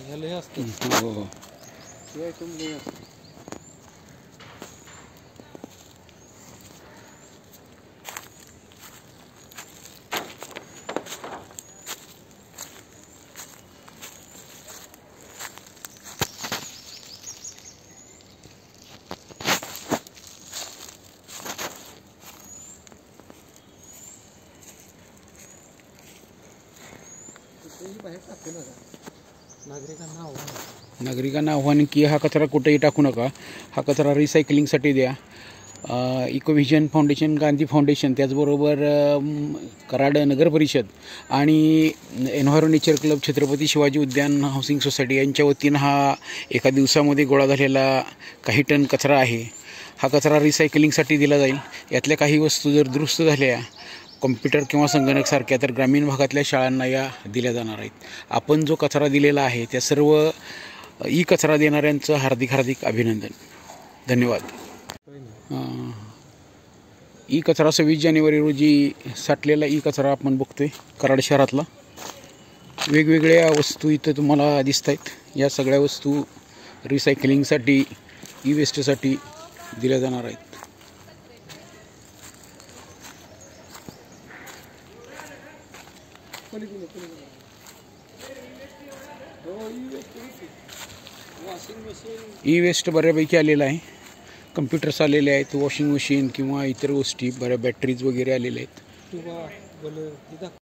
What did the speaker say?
ह्याला हे असतं. हो हो. हे आयटम लय असतं. बाहेर टाकू नका. नागरिकांना आव्हान की हा कचरा कुठेही टाकू नका. हा कचरा रिसायकलिंगसाठी द्या. इकोव्हिजन फाउंडेशन, गांधी फाउंडेशन, त्याचबरोबर कराड नगर परिषद आणि enviro nature club, Chhatrapati Shivaji उद्यान हाऊसिंग सोसायटी यांच्या वतीनं हा एका दिवसामध्ये गोळा झालेला काही टन कचरा आहे. हा कचरा रिसायकलिंगसाठी दिला जाईल. यातल्या काही वस्तू जर दुरुस्त झाल्या, कॉम्प्युटर किंवा संगणकसारख्या, तर ग्रामीण भागातल्या शाळांना या दिल्या जाणार आहेत. आपण जो कचरा दिलेला आहे त्या सर्व कचरा देणाऱ्यांचं हार्दिक अभिनंदन. धन्यवाद. कचरा 26 जानेवारी रोजी साठलेला कचरा आपण बघतोय कराड शहरातला. वेगवेगळ्या वस्तू इथं तुम्हाला दिसत आहेत. या सगळ्या वस्तू रिसायकलिंगसाठी, वेस्टसाठी दिल्या जाणार आहेत. वेस्ट बऱ्यापैकी आलेला आहे. कम्प्युटर्स आलेले आहेत, वॉशिंग मशीन किंवा इतर गोष्टी, बऱ्या बॅटरीज वगैरे आलेल्या आहेत.